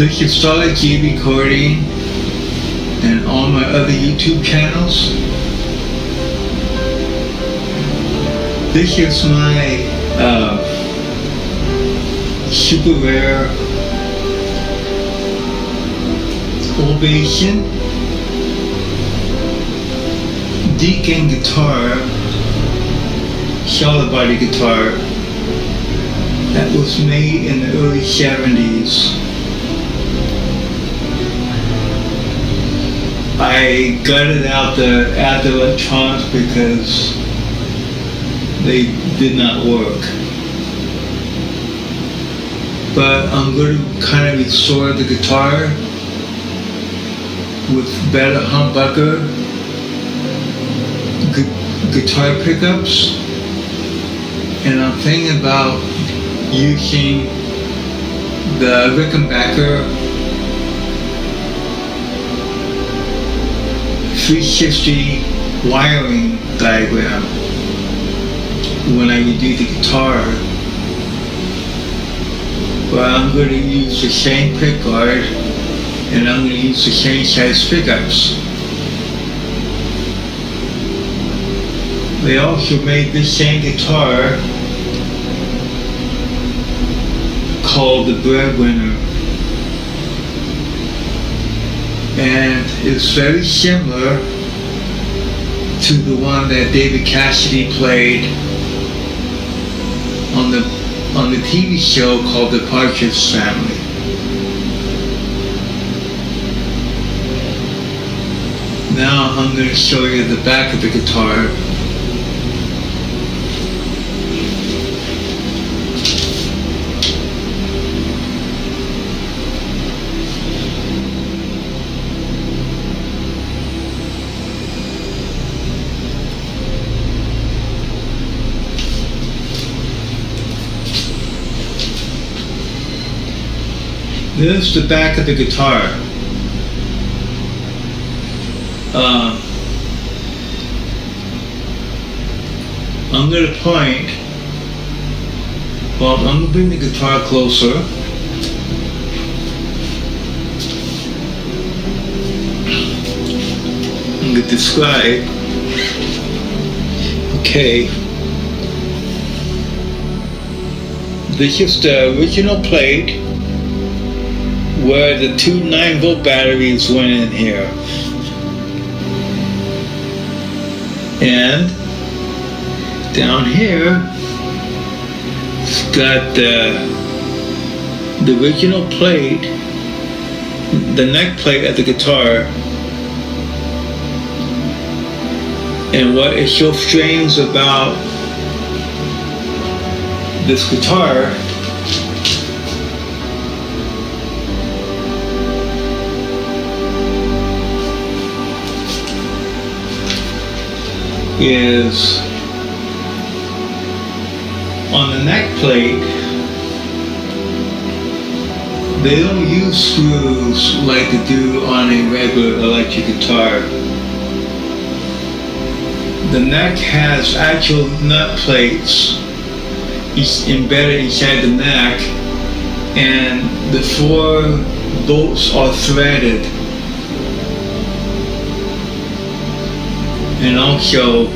This is Starlight G recording and all my other YouTube channels. This is my super rare Ovation Deacon guitar, solid body guitar that was made in the early 70s. I gutted out the electronics because they did not work. But I'm going to kind of restore the guitar with better humbucker guitar pickups, and I'm thinking about using the Rickenbacker 360 wiring diagram when I redo the guitar. But I'm going to use the same pick guard and I'm going to use the same size pickups. They also made this same guitar called the Breadwinner, and it's very similar to the one that David Cassidy played on the TV show called the Partridge family. Now I'm going to show you the back of the guitar. This is the back of the guitar. I'm going to point. Well, I'm going to bring the guitar closer. I'm going to describe. Okay. This is the original plate where the two 9-volt batteries went in here. And down here, it's got the original plate, the neck plate of the guitar. And what is so strange about this guitar is on the neck plate, they don't use screws like they do on a regular electric guitar. The neck has actual nut plates embedded inside the neck, and the 4 bolts are threaded. And also,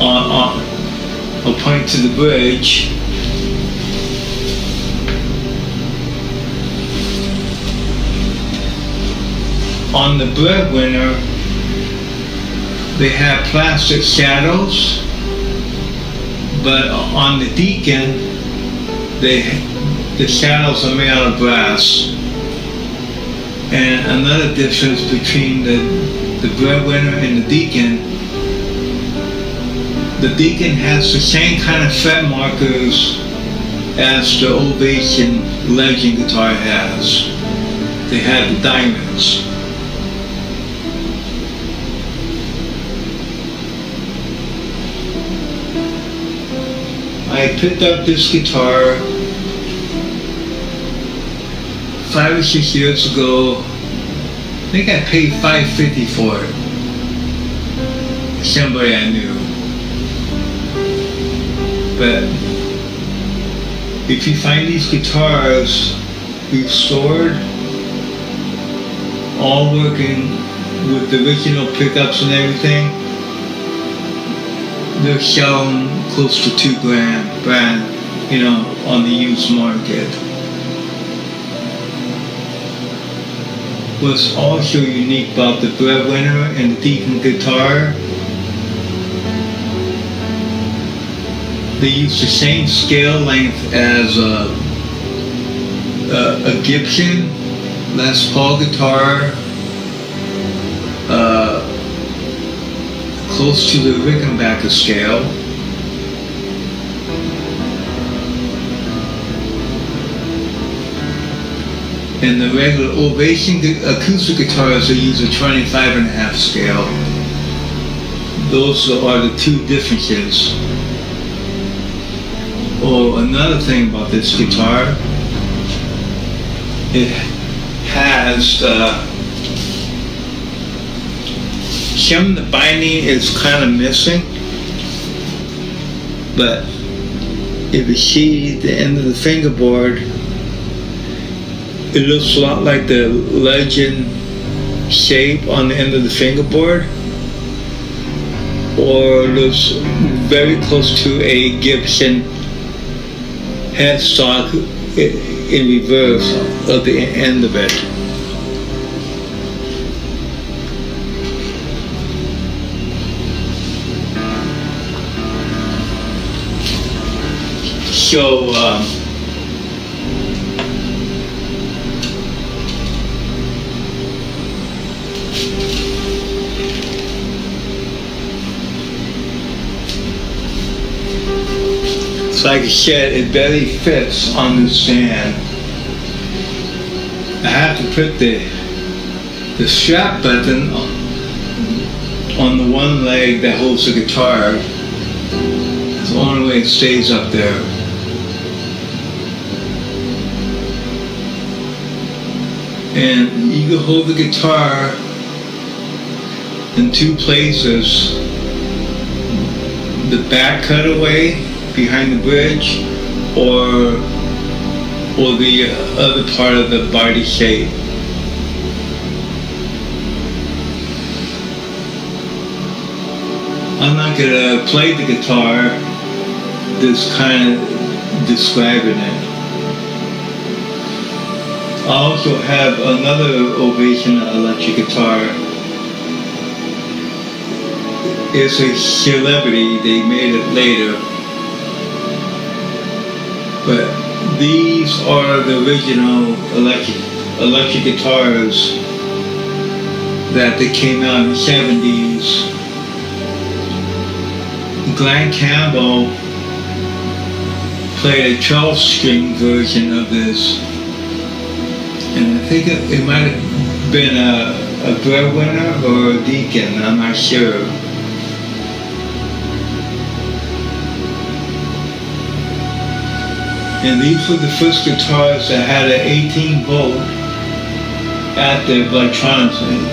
I'll point to the bridge. On the Breadwinner, they have plastic saddles, but on the Deacon, the saddles are made out of brass. And another difference between the Breadwinner and the Deacon has the same kind of fret markers as the Ovation Legend guitar has. They have the diamonds. I picked up this guitar 5 or 6 years ago. I think I paid $5.50 for it. Somebody I knew. But if you find these guitars restored, all working with the original pickups and everything, they're selling close to $2,000 brand, on the used market. What's also unique about the Breadwinner and the Deacon guitar, they use the same scale length as a Gibson Les Paul guitar, close to the Rickenbacker scale. And the regular Ovation acoustic guitars, they use a 25.5 scale. Those are the two differences. Oh, another thing about this guitar, it has some of the binding is kind of missing, but if you see the end of the fingerboard, it looks a lot like the Legend shape on the end of the fingerboard, or looks very close to a Gibson headstock in reverse of the end of it. So like I said, it barely fits on the stand. I have to put the strap button on the one leg that holds the guitar. It's the only way it stays up there. And you can hold the guitar in two places. The back cutaway behind the bridge, or the other part of the body shape. I'm not gonna play the guitar, just kind of describing it. I also have another Ovation electric guitar. It's a celebrity, they made it later. But these are the original electric guitars that they came out in the 70s. Glenn Campbell played a 12-string version of this, and I think it might have been a Breadwinner or a Deacon, I'm not sure. And these were the first guitars that had an 18-volt active electronics in it.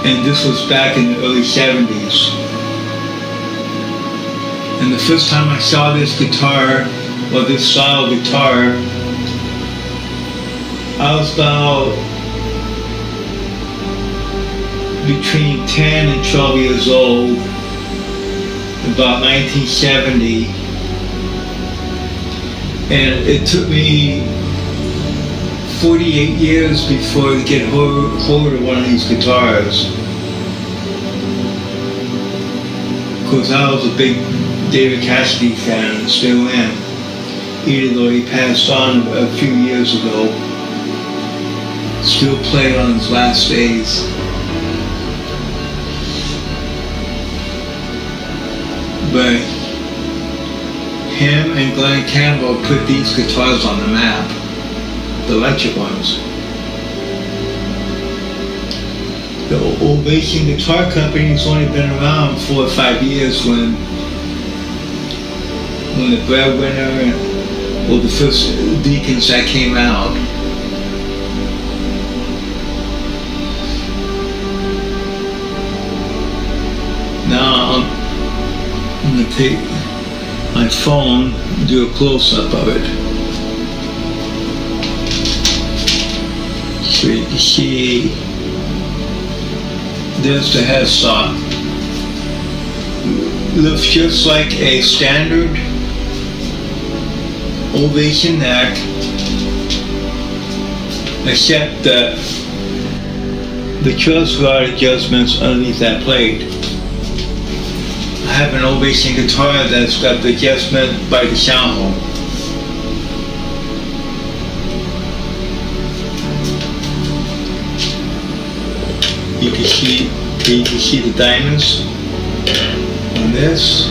And this was back in the early 70s. And the first time I saw this guitar, or this style of guitar, I was about between 10 and 12 years old, about 1970. And it took me 48 years before I get hold of one of these guitars. Because I was a big David Cassidy fan, and still am, even though he passed on a few years ago. Still played on his last days. But him and Glenn Campbell put these guitars on the map, the electric ones. The Ovation Guitar Company has only been around 4 or 5 years when the Breadwinner or the first Deacons that came out. Now I'm going to take my phone, do a close-up of it, so you can see There's the headstock. Looks just like a standard Ovation neck, except that the truss rod adjustments underneath that plate. I have an Ovation guitar that's got the adjustment by the sound hole. You can see the diamonds on this.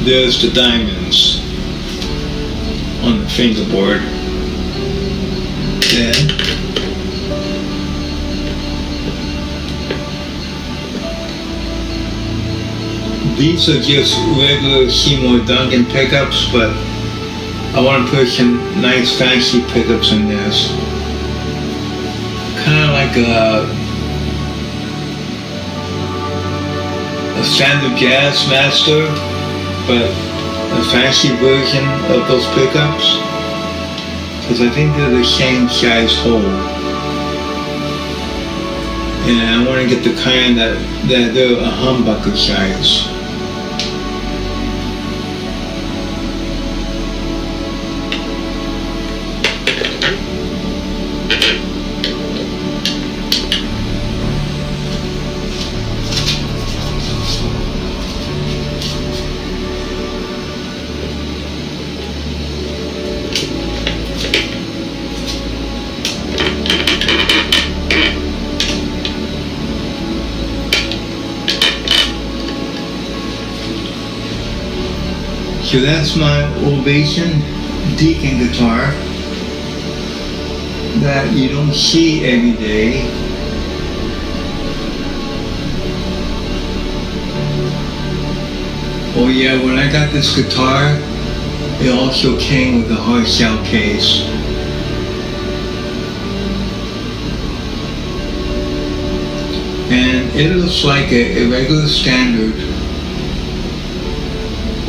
There's the diamonds on the fingerboard. Then these are just regular Seymour Duncan pickups, but I want to put some nice fancy pickups in this. Kind of like a standard jazz master, but a fancy version of those pickups, because I think they're the same size hole. And I want to get the kind that they're a humbucker size. So that's my Ovation Deacon guitar that you don't see every day. Oh yeah, when I got this guitar, it also came with a hard shell case. And it looks like a regular standard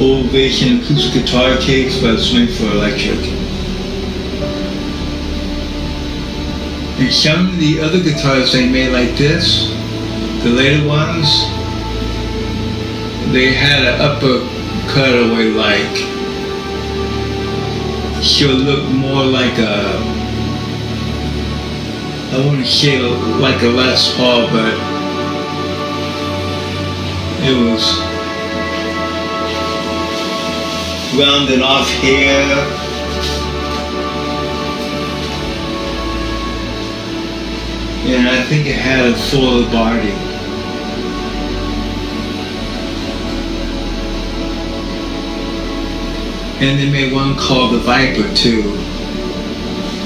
Ovation acoustic guitar case, but it's made for electric. And some of the other guitars they made like this, the later ones, they had an upper cutaway like, so it looked more like a, I wouldn't say like a Les Paul, but it was rounded off here. And I think it had a fuller body. And they made one called the Viper too.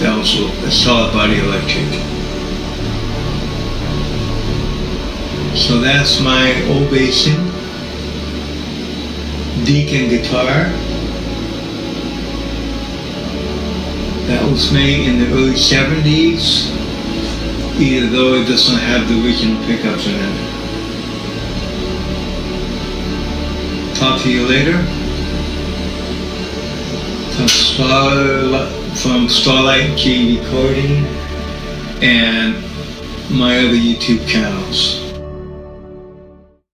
That was a solid body electric. So that's my Ovation Deacon guitar. That was made in the early 70s, even though it doesn't have the original pickups in it. Talk to you later. From Starlight G Recording and my other YouTube channels.